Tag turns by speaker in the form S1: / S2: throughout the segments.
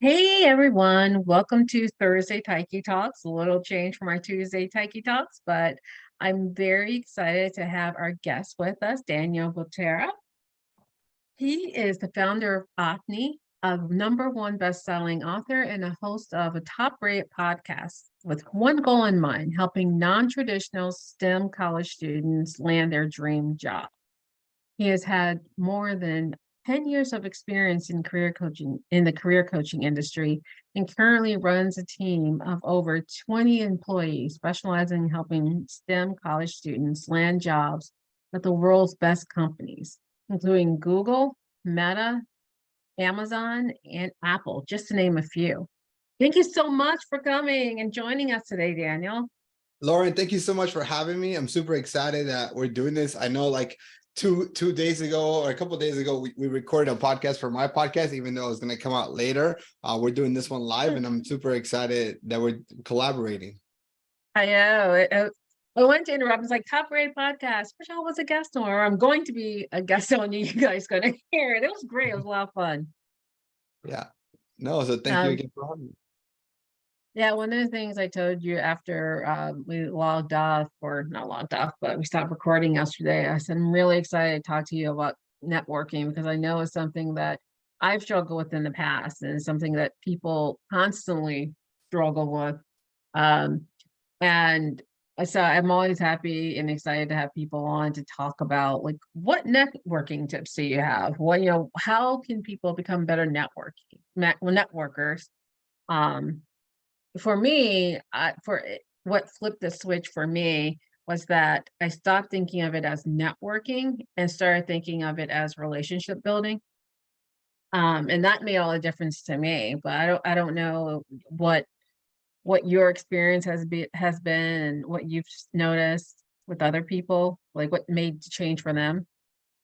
S1: Hey everyone, welcome to Thursday Taiki Talks. A little change from our Tuesday Taiki Talks, but I'm very excited to have our guest with us, Daniel Botero. He is the founder of Opny, a #1 best-selling author and a host of a top-rated podcast with one goal in mind, helping non-traditional STEM college students land their dream job. He has had more than 10 years of experience in the career coaching industry and currently runs a team of over 20 employees specializing in helping STEM college students land jobs at the world's best companies, including Google, Meta, Amazon, and Apple, just to name a few. Thank you so much for coming and joining us today, Daniel.
S2: Lauren, thank you so much for having me. I'm super excited that we're doing this. I know like two days ago or a couple of days ago, we recorded a podcast for my podcast, even though it's going to come out later. We're doing this one live and I'm super excited that we're collaborating.
S1: I know. I wanted to interrupt. It's like top-rated podcast, which I was a guest on, or I'm going to be a guest on. You guys going to hear it. It was great. It was a lot of fun.
S2: Yeah. No, so thank you again for having me.
S1: Yeah, one of the things I told you after we logged off, or not logged off, but we stopped recording yesterday, I said, I'm really excited to talk to you about networking because I know it's something that I've struggled with in the past and it's something that people constantly struggle with. And so I'm always happy and excited to have people on to talk about like what networking tips do you have? How can people become better networkers? For me, what flipped the switch for me was that I stopped thinking of it as networking and started thinking of it as relationship building. And that made all the difference to me. But I don't know what your experience has been and what you've noticed with other people, like what made the change for them.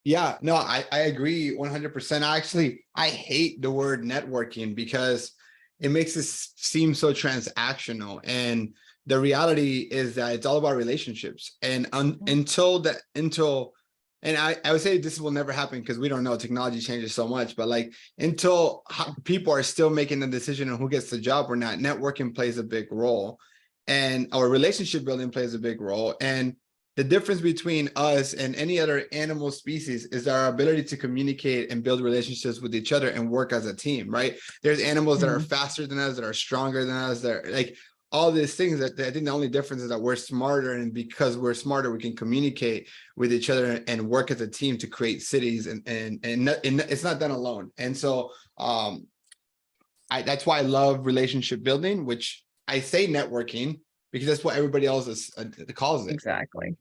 S2: Yeah, no, I agree 100%. I hate the word networking because it makes it seem so transactional. And the reality is that it's all about relationships. And until and I would say this will never happen because we don't know, technology changes so much, but like until people are still making the decision on who gets the job or not, networking plays a big role and our relationship building plays a big role. And the difference between us and any other animal species is our ability to communicate and build relationships with each other and work as a team, right? There's animals that are faster than us, that are stronger than us, that are like all these things that I think the only difference is that we're smarter, and because we're smarter, we can communicate with each other and work as a team to create cities, and it's not done alone. And so that's why I love relationship building, which I say networking because that's what everybody else calls it.
S1: Exactly.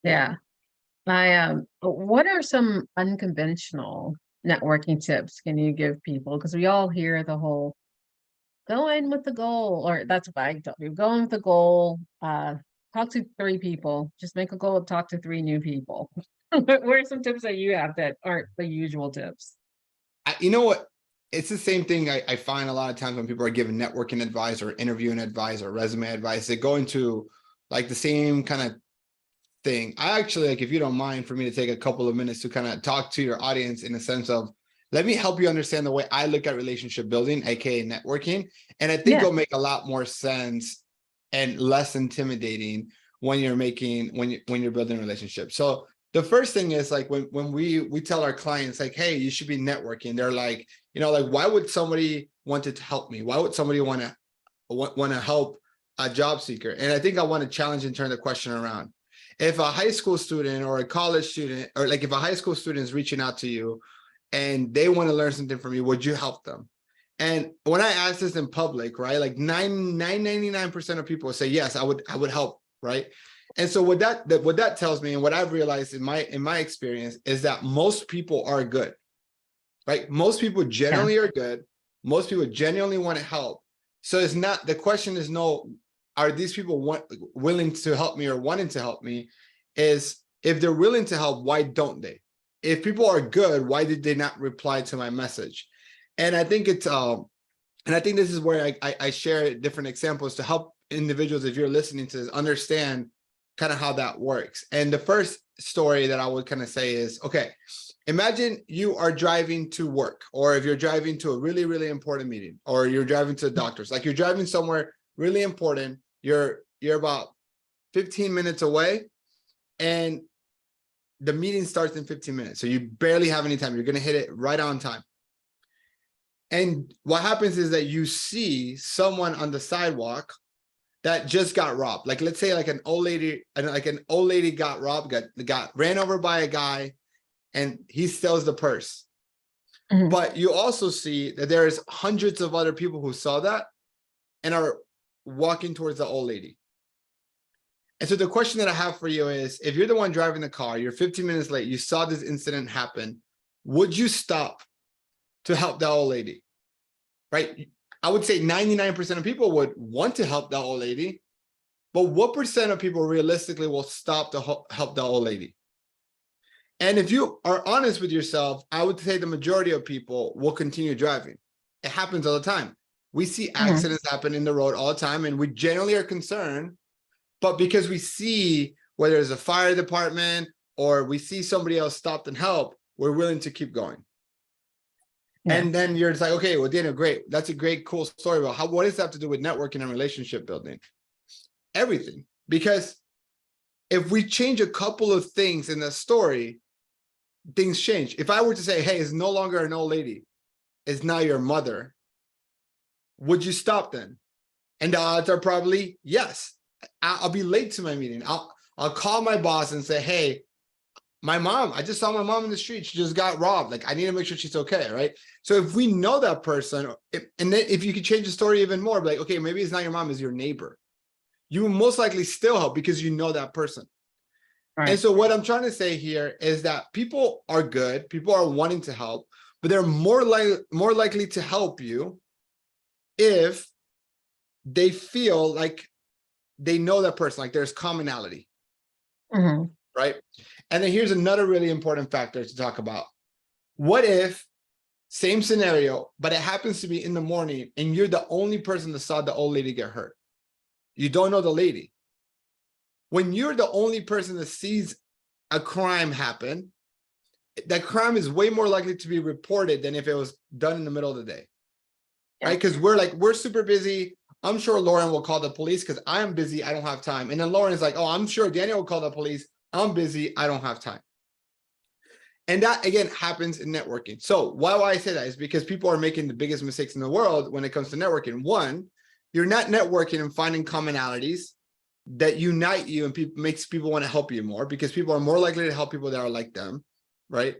S1: Yeah. What are some unconventional networking tips can you give people? Because we all hear the whole go in with the goal, or that's what I tell you, go in with the goal, talk to 3 people, just make a goal of talk to 3 new people. What are some tips that you have that aren't the usual tips?
S2: You know what? It's the same thing I find a lot of times when people are giving networking advice or interviewing advice or resume advice, they go into like the same kind of thing. I actually, like, if you don't mind for me to take a couple of minutes to kind of talk to your audience in a sense of, let me help you understand the way I look at relationship building, aka networking. And I think it'll make a lot more sense and less intimidating when you're building relationships. So the first thing is like when we tell our clients like, hey, you should be networking, they're like, like, why would somebody want to help me? Why would somebody want to help a job seeker? And I think I want to challenge and turn the question around. If a high school student or a college student, or like if a high school student is reaching out to you and they want to learn something from you, would you help them? And when I ask this in public, right, like 99% of people say, yes, I would help, right? And so what that tells me, and what I've realized in my experience, is that most people are good, right? Most people generally are good. Most people genuinely want to help. So it's not, the question is no, are these people willing to help me or wanting to help me? Is if they're willing to help, why don't they? If people are good, why did they not reply to my message? And I think it's and I think this is where I share different examples to help individuals, if you're listening to this, understand kind of how that works. And the first story that I would kind of say is, okay, imagine you are driving to work, or if you're driving to a really, really important meeting, or you're driving to the doctor's, like you're driving somewhere really important, you're about 15 minutes away, and the meeting starts in 15 minutes. So you barely have any time. You're going to hit it right on time. And what happens is that you see someone on the sidewalk that just got robbed. Like, let's say like an old lady got robbed, got ran over by a guy, and he steals the purse. But you also see that there's hundreds of other people who saw that and are walking towards the old lady. And so the question that I have for you is, if you're the one driving the car, you're 15 minutes late, you saw this incident happen, would you stop to help the old lady? Right? I would say 99% of people would want to help the old lady, but what percent of people realistically will stop to help the old lady? And if you are honest with yourself, I would say the majority of people will continue driving. It happens all the time. We see accidents happen in the road all the time, and we generally are concerned, but because we see whether it's a fire department or we see somebody else stopped and help, we're willing to keep going. Yeah. And then you're just like, okay, well, Daniel, great. That's a great, cool story about what does that have to do with networking and relationship building? Everything. Because if we change a couple of things in the story, things change. If I were to say, hey, it's no longer an old lady, it's now your mother, would you stop then? And the odds are probably yes. I'll be late to my meeting. I'll call my boss and say, hey, my mom, I just saw my mom in the street. She just got robbed. Like, I need to make sure she's okay, right? So if we know that person, and then if you could change the story even more, like, okay, maybe it's not your mom, it's your neighbor. You will most likely still help because you know that person. Right. And so what I'm trying to say here is that people are good. People are wanting to help, but they're more likely to help you if they feel like they know that person, like there's commonality, right? And then here's another really important factor to talk about. What if, same scenario, but it happens to be in the morning and you're the only person that saw the old lady get hurt? You don't know the lady. When you're the only person that sees a crime happen, that crime is way more likely to be reported than if it was done in the middle of the day, right? Because we're super busy. I'm sure Lauren will call the police because I'm busy, I don't have time. And then Lauren is like, oh, I'm sure Daniel will call the police. I'm busy, I don't have time. And that, again, happens in networking. So why I say that is because people are making the biggest mistakes in the world when it comes to networking. One, you're not networking and finding commonalities that unite you and makes people want to help you more, because people are more likely to help people that are like them, right?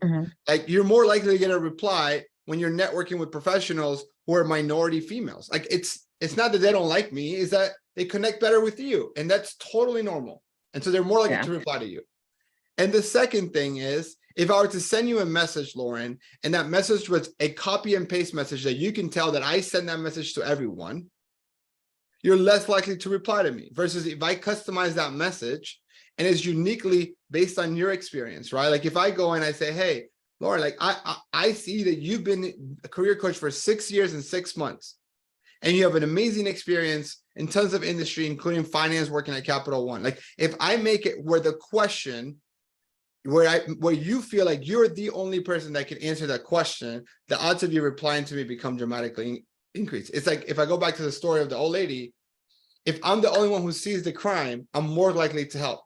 S2: Like, you're more likely to get a reply when you're networking with professionals who are minority females. Like, it's not that they don't like me, is that they connect better with you. And that's totally normal. And so they're more likely to reply to you. And the second thing is, if I were to send you a message, Lauren, and that message was a copy and paste message that you can tell that I send that message to everyone, you're less likely to reply to me. Versus if I customize that message and it's uniquely based on your experience, right? Like, if I go and I say, hey, Lauren, like, I see that you've been a career coach for 6 years and 6 months. And you have an amazing experience in tons of industry, including finance, working at Capital One. Like, if I make it where the question, where you feel like you're the only person that can answer that question, the odds of you replying to me become dramatically increased. It's like, if I go back to the story of the old lady, if I'm the only one who sees the crime, I'm more likely to help.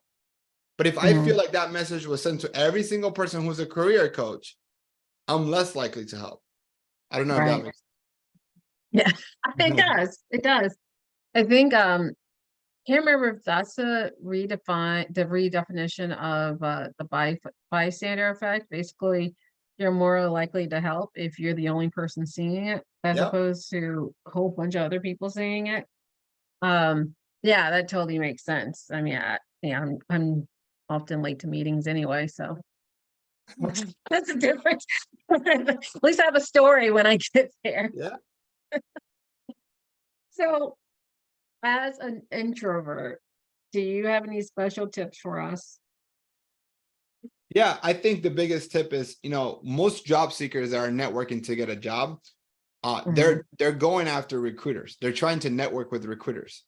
S2: But if I feel like that message was sent to every single person who's a career coach, I'm less likely to help. I don't know if that makes sense.
S1: Yeah, it does. It does. I think can't remember if that's the redefinition of the bystander effect. Basically, you're more likely to help if you're the only person seeing it, as opposed to a whole bunch of other people seeing it. Yeah, that totally makes sense. I mean, I'm often late to meetings anyway, so that's a difference. At least I have a story when I get there.
S2: Yeah.
S1: So, as an introvert, do you have any special tips for us?
S2: Yeah, I think the biggest tip is, most job seekers that are networking to get a job, they're going after recruiters. They're trying to network with recruiters.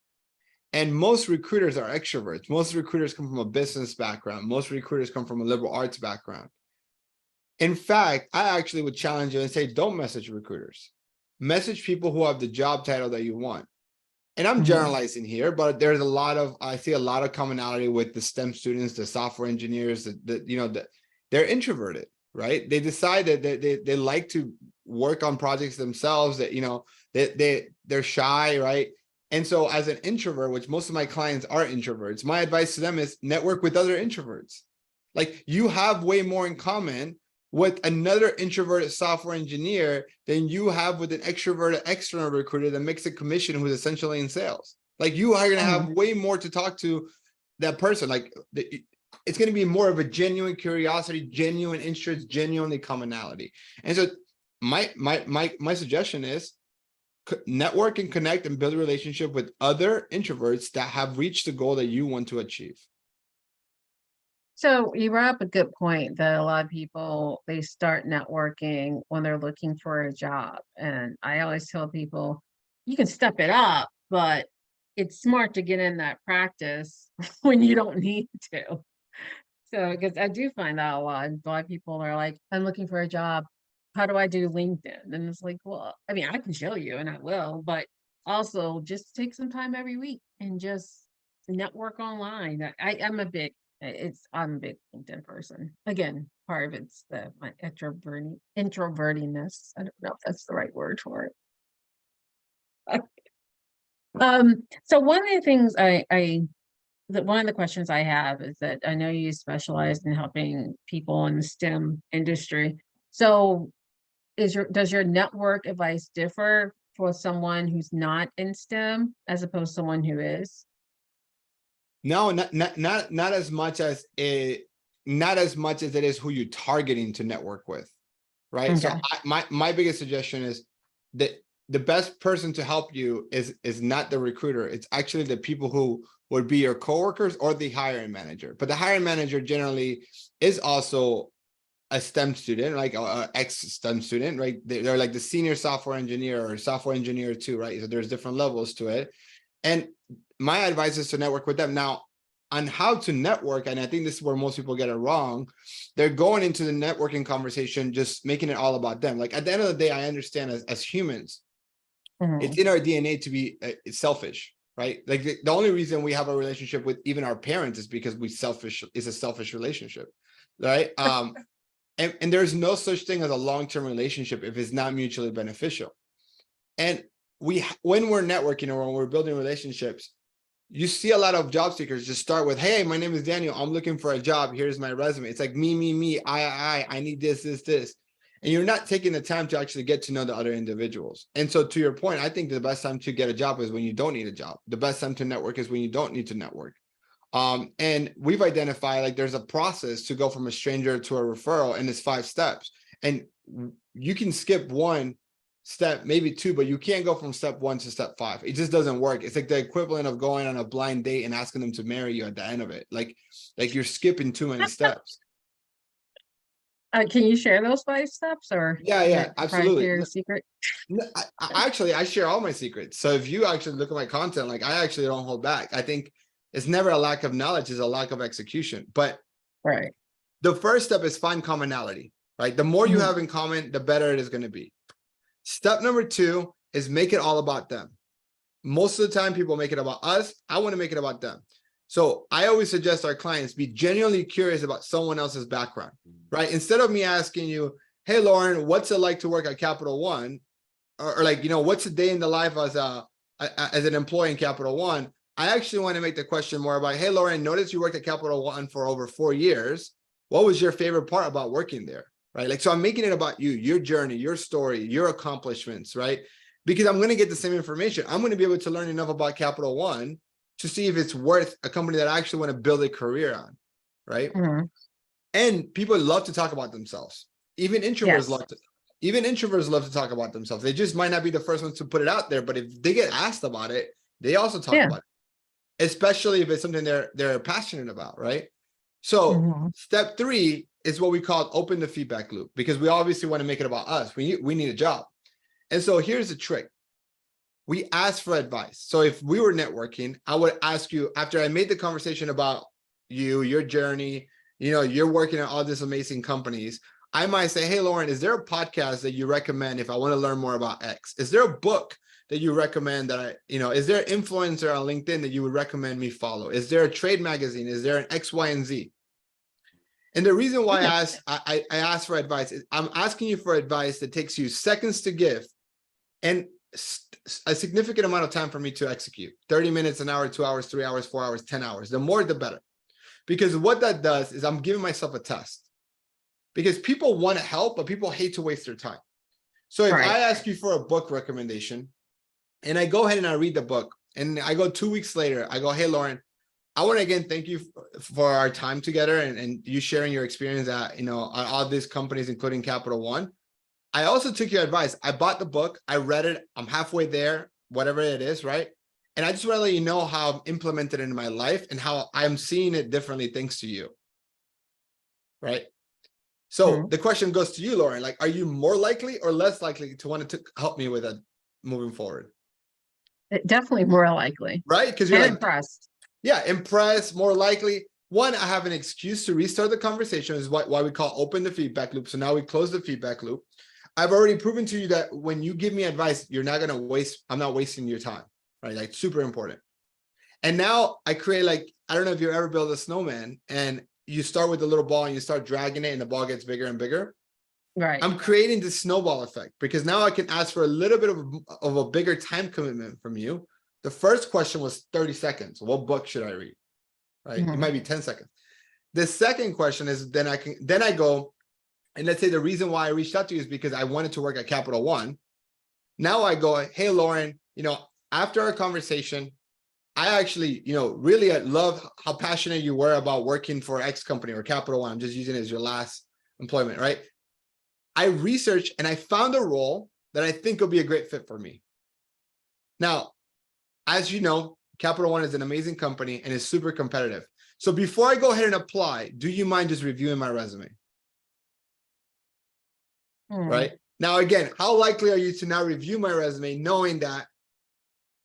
S2: And most recruiters are extroverts. Most recruiters come from a business background. Most recruiters come from a liberal arts background. In fact, I actually would challenge you and say, don't message recruiters. Message people who have the job title that you want. And I'm generalizing here, but there's I see a lot of commonality with the STEM students, the software engineers, they're introverted, right? They decide that they like to work on projects themselves, that, they're shy, right? And so as an introvert, which most of my clients are introverts, my advice to them is network with other introverts. Like, you have way more in common with another introverted software engineer than you have with an extroverted external recruiter that makes a commission who's essentially in sales. Like, you are going to have way more to talk to that person. Like, it's going to be more of a genuine curiosity, genuine interest, genuinely commonality. And so my suggestion is network and connect and build a relationship with other introverts that have reached the goal that you want to achieve.
S1: So you brought up a good point that a lot of people, they start networking when they're looking for a job. And I always tell people, you can step it up, but it's smart to get in that practice when you don't need to. So, because I do find that a lot of people are like, I'm looking for a job. How do I do LinkedIn? And it's like, well, I mean, I can show you and I will, but also just take some time every week and just network online. I'm a big LinkedIn person. Again, part of it's my introvertiness. I don't know if that's the right word for it. So one of the things one of the questions I have is that I know you specialize in helping people in the STEM industry. So does your network advice differ for someone who's not in STEM as opposed to someone who is?
S2: No, not as much as it is who you're targeting to network with, right?
S1: Okay.
S2: So my biggest suggestion is that the best person to help you is not the recruiter. It's actually the people who would be your coworkers or the hiring manager. But the hiring manager generally is also a STEM student, like a ex-STEM student, right? They're like the senior software engineer or software engineer too, right? So there's different levels to it. And my advice is to network with them. Now, on how to network, and I think this is where most people get it wrong, they're going into the networking conversation just making it all about them. Like, at the end of the day, I understand as humans, it's in our DNA to be selfish, right? Like, the only reason we have a relationship with even our parents is because it's a selfish relationship, right? And there's no such thing as a long-term relationship if it's not mutually beneficial. And when we're networking or when we're building relationships, you see a lot of job seekers just start with, hey, my name is Daniel, I'm looking for a job, here's my resume. It's like me, I need this. And you're not taking the time to actually get to know the other individuals. And so, to your point, I think the best time to get a job is when you don't need a job. The best time to network is when you don't need to network. And we've identified, like, there's a process to go from a stranger to a referral, and it's 5 steps. And you can skip 1 step, maybe 2, but you can't go from step 1 to step 5. It just doesn't work. It's like the equivalent of going on a blind date and asking them to marry you at the end of it. Like you're skipping too many steps.
S1: Can you share those 5 steps, or
S2: Yeah, absolutely.
S1: Secret?
S2: I share all my secrets. So if you actually look at my content, like, I actually don't hold back. I think it's never a lack of knowledge, it's a lack of execution. But
S1: Right.
S2: the first step is find commonality, right? The more you have in common, the better it is going to be. Step number 2 is make it all about them. Most of the time people make it about us. I want to make it about them. So I always suggest our clients be genuinely curious about someone else's background, right? Instead of me asking you, hey, Lauren, what's it like to work at Capital One? Or like, what's a day in the life as an employee in Capital One? I actually want to make the question more about, hey, Lauren, notice you worked at Capital One for over 4 years. What was your favorite part about working there? Right? Like, so I'm making it about you, your journey, your story, your accomplishments, right? Because I'm going to get the same information. I'm going to be able to learn enough about Capital One to see if it's worth a company that I actually want to build a career on, right? And people love to talk about themselves. Even introverts love to talk about themselves. They just might not be the first ones to put it out there, but if they get asked about it, they also talk about it, especially if it's something they're passionate about, right? So step 3 is what we call open the feedback loop, because we obviously want to make it about us. We need a job. And so here's the trick. we ask for advice. So if we were networking, I would ask you, after I made the conversation about you, your journey, you're working at all these amazing companies, I might say, hey, Lauren, is there a podcast that you recommend if I want to learn more about X? Is there a book that you recommend that is there an influencer on LinkedIn that you would recommend me follow? Is there a trade magazine? Is there an X, Y, and Z? And the reason why I ask for advice is I'm asking you for advice that takes you seconds to give and a significant amount of time for me to execute. 30 minutes, an hour, 2 hours, 3 hours, 4 hours, 10 hours. The more, the better. Because what that does is I'm giving myself a test. Because people want to help, but people hate to waste their time. So if I ask you for a book recommendation and I go ahead and I read the book and I go 2 weeks later, I go, hey, Lauren, I want to again thank you for our time together and you sharing your experience at all these companies, including Capital One. I also took your advice. I bought the book, I read it, I'm halfway there, whatever it is, right? And I just want to let you know how I've implemented it in my life and how I'm seeing it differently thanks to you, right? So the question goes to you, Lauren, like, are you more likely or less likely to want to help me with that moving forward?
S1: Definitely more likely.
S2: Right? Because you're like,
S1: impressed.
S2: Yeah, impressed, more likely. One, I have an excuse to restart the conversation, is why we call open the feedback loop. So now we close the feedback loop. I've already proven to you that when you give me advice, you're not going to waste, I'm not wasting your time, right? Like super important. And now I create like, I don't know if you ever built a snowman and you start with a little ball and you start dragging it and the ball gets bigger and bigger.
S1: Right.
S2: I'm creating this snowball effect because now I can ask for a little bit of a bigger time commitment from you. The first question was 30 seconds. What book should I read? Right. It might be 10 seconds. The second question is then I go, and let's say the reason why I reached out to you is because I wanted to work at Capital One. Now I go, hey, Lauren, after our conversation, I actually, really love how passionate you were about working for X company or Capital One. I'm just using it as your last employment, right? I researched and I found a role that I think will be a great fit for me. Now, as you know, Capital One is an amazing company and is super competitive. So before I go ahead and apply, do you mind just reviewing my resume? Right? Now, again, how likely are you to now review my resume knowing that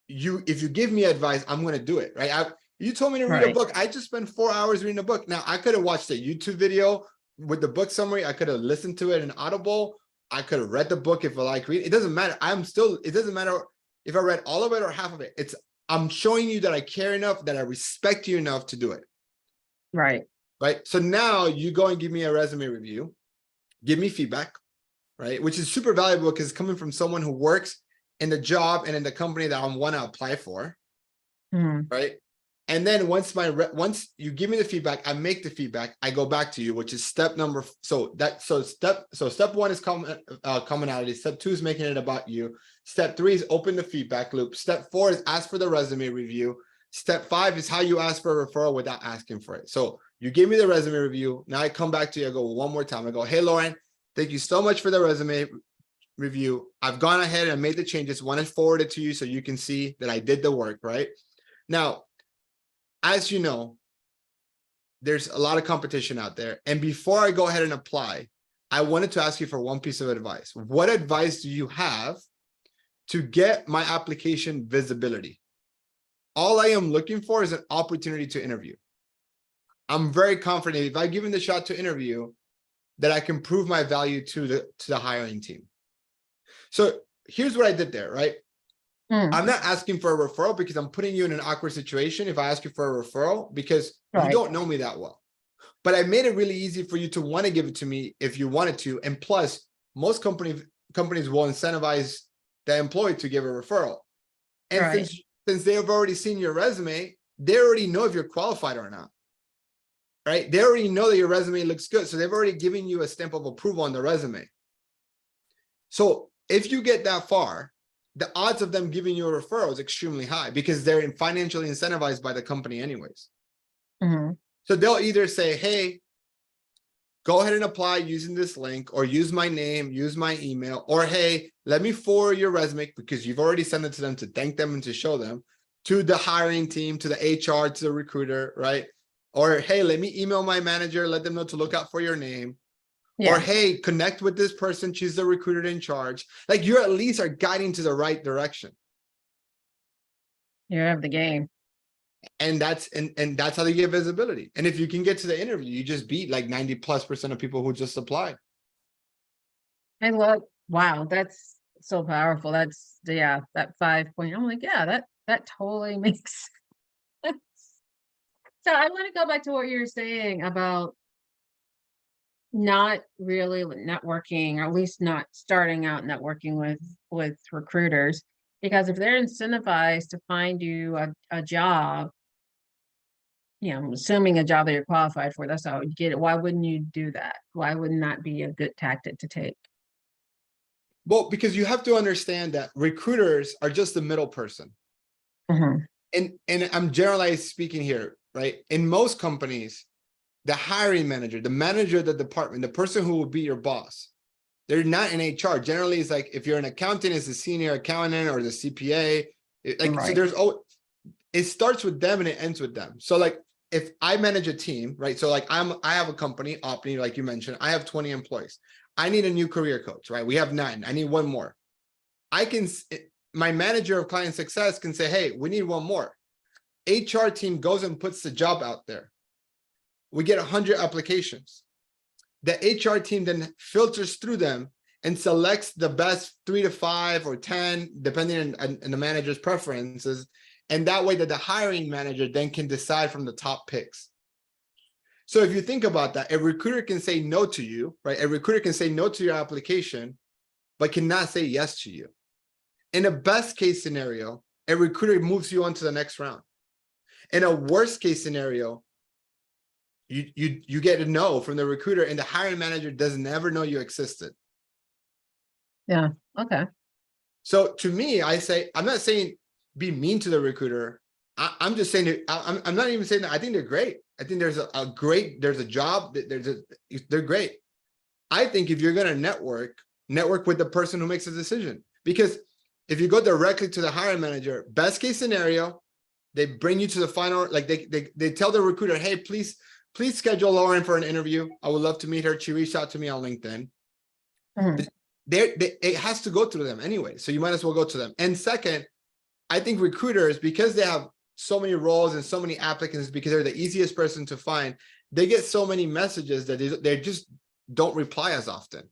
S2: if you give me advice, I'm going to do it, right? You told me to read a book. I just spent 4 hours reading a book. Now, I could have watched a YouTube video with the book summary. I could have listened to it in Audible. I could have read the book if I like reading. It doesn't matter. It doesn't matter if I read all of it or half of it. I'm showing you that I care enough, that I respect you enough to do it.
S1: Right.
S2: Right. So now you go and give me a resume review, give me feedback, right? Which is super valuable because it's coming from someone who works in the job and in the company that I want to apply for. Right. And then once you give me the feedback, I make the feedback, I go back to you, which is step number. So step one is commonality. Step two is making it about you. Step three is open the feedback loop. Step four is ask for the resume review. Step five is how you ask for a referral without asking for it. So you give me the resume review. Now I come back to you. I go one more time. I go, hey, Lauren, thank you so much for the resume review. I've gone ahead and made the changes. Want to forward it to you so you can see that I did the work, right? Now, as you know, there's a lot of competition out there. And before I go ahead and apply, I wanted to ask you for one piece of advice. What advice do you have to get my application visibility? All I am looking for is an opportunity to interview. I'm very confident if I give him the shot to interview, that I can prove my value to the hiring team. So here's what I did there, right? I'm not asking for a referral because I'm putting you in an awkward situation if I ask you for a referral because you don't know me that well. But I made it really easy for you to want to give it to me if you wanted to. And plus, most companies will incentivize the employee to give a referral. And since they have already seen your resume, they already know if you're qualified or not. Right? They already know that your resume looks good. So they've already given you a stamp of approval on the resume. So if you get that far, the odds of them giving you a referral is extremely high because they're financially incentivized by the company anyways. So they'll either say, hey, go ahead and apply using this link or use my name, use my email, or hey, let me forward your resume because you've already sent it to them to thank them and to show them to the hiring team, to the HR, to the recruiter, right? Or hey, let me email my manager, let them know to look out for your name. Or hey, connect with this person, choose the recruiter in charge. Like you at least are guiding to the right direction.
S1: You have the game.
S2: And that's how they get visibility. And if you can get to the interview, you just beat like 90+% of people who just applied.
S1: I love, wow, that's so powerful. That's, yeah, that 5 point. I'm like, yeah, that totally makes sense. So I want to go back to what you're saying about not really networking, or at least not starting out networking with recruiters, because if they're incentivized to find you a job, I'm assuming a job that you're qualified for, that's how you get it. Why wouldn't you do that? Why wouldn't that be a good tactic to take?
S2: Well, because you have to understand that recruiters are just the middle person.
S1: Mhm.
S2: And I'm generalizing speaking here, right? In most companies, the hiring manager, the manager of the department, the person who will be your boss, they're not in HR. Generally, it's like if you're an accountant, it's the senior accountant or the CPA. So
S1: Right.
S2: it starts with them and it ends with them. So like if I manage a team, right? So like I have a company, Opny, like you mentioned, I have 20 employees. I need a new career coach, right? We have 9. I need 1 more. My manager of client success can say, hey, we need 1 more. HR team goes and puts the job out there. We get 100 applications. The HR team then filters through them and selects the best 3 to 5 or 10, depending on the manager's preferences. And that way that the hiring manager then can decide from the top picks. So if you think about that, a recruiter can say no to you, right? A recruiter can say no to your application, but cannot say yes to you. In a best case scenario, a recruiter moves you on to the next round. In a worst case scenario, you get a no from the recruiter and the hiring manager doesn't ever know you existed.
S1: Yeah. Okay.
S2: So to me, I say, I'm not saying be mean to the recruiter. I'm just saying that I'm not even saying that. I think they're great. I think there's a job, they're great. I think if you're going to network with the person who makes the decision, because if you go directly to the hiring manager, best case scenario, they bring you to the final, like they tell the recruiter, hey, please schedule Lauren for an interview. I would love to meet her. She reached out to me on LinkedIn.
S1: Mhm.
S2: It has to go through them anyway. So you might as well go to them. And second, I think recruiters, because they have so many roles and so many applicants, because they're the easiest person to find, they get so many messages that they just don't reply as often.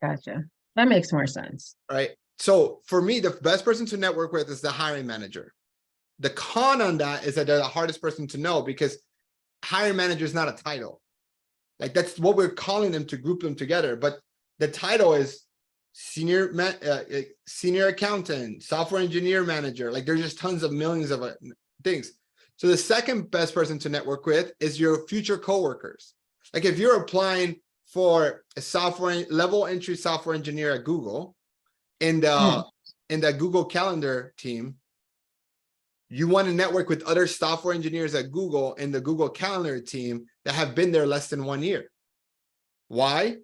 S1: Gotcha. That makes more sense.
S2: Right. So for me, the best person to network with is the hiring manager. The con on that is that they're the hardest person to know, because hiring manager is not a title. Like that's what we're calling them to group them together. But the title is senior accountant, software engineer manager. Like there's just tons of millions of things. So the second best person to network with is your future coworkers. Like if you're applying for a level entry software engineer at Google, in the Google Calendar team, you want to network with other software engineers at Google in the Google Calendar team that have been there less than 1 year. Why?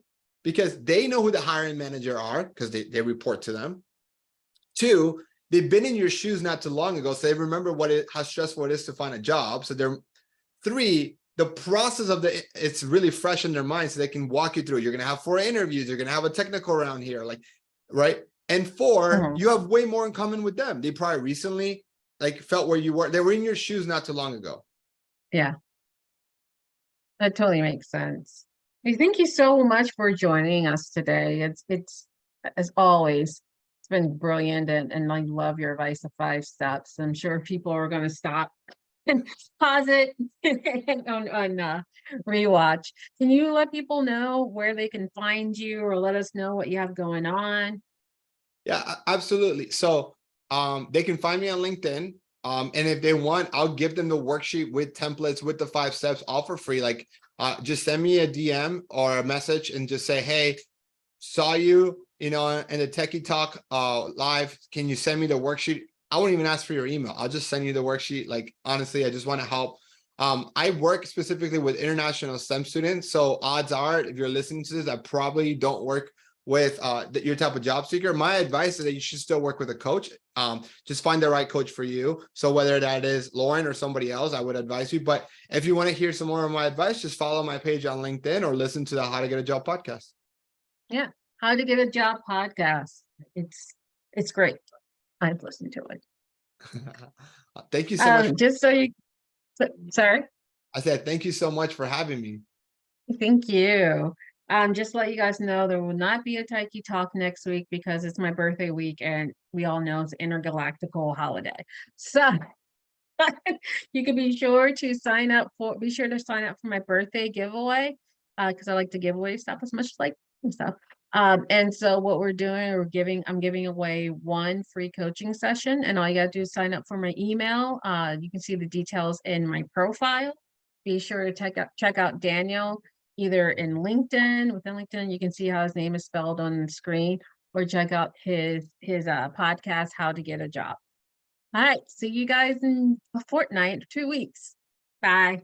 S2: Because they know who the hiring manager are, because they report to them. 2, they've been in your shoes not too long ago, so they remember how stressful it is to find a job. So 3, the process of it's really fresh in their mind, so they can walk you through. You're going to have 4 interviews. You're going to have a technical round here, like, right? And 4, you have way more in common with them. They probably recently felt where you were. They were in your shoes not too long ago.
S1: Yeah. That totally makes sense. Hey, thank you so much for joining us today. It's as always, it's been brilliant, and I love your advice of 5 steps. I'm sure people are going to stop and pause it on rewatch. Can you let people know where they can find you, or let us know what you have going on?
S2: Yeah, absolutely. So they can find me on LinkedIn. And if they want, I'll give them the worksheet with templates, with the 5 steps, all for free. Like just send me a DM or a message and just say, hey, saw you, in the Techie Talk live. Can you send me the worksheet? I won't even ask for your email. I'll just send you the worksheet. Like, honestly, I just want to help. I work specifically with international STEM students. So odds are, if you're listening to this, I probably don't work with your type of job seeker. My advice is that you should still work with a coach. Just find the right coach for you. So whether that is Lauren or somebody else, I would advise you. But if you want to hear some more of my advice, just follow my page on LinkedIn or listen to the How to Get a Job podcast.
S1: Yeah, How to Get a Job podcast. It's great. I've listened to it.
S2: Thank you so much.
S1: Just so you, sorry.
S2: I said, thank you so much for having me.
S1: Thank you. Just to let you guys know, there will not be a Taiki talk next week because it's my birthday week, and we all know it's intergalactical holiday. So you can be sure to sign up for. Be sure to sign up for my birthday giveaway, because I like to give away stuff as much as like stuff. And so what we're doing, I'm giving away one free coaching session, and all you gotta do is sign up for my email. You can see the details in my profile. Be sure to check out Daniel either in LinkedIn. Within LinkedIn, you can see how his name is spelled on the screen, or check out his podcast, How to Get a Job. All right, see you guys in a fortnight, 2 weeks. Bye.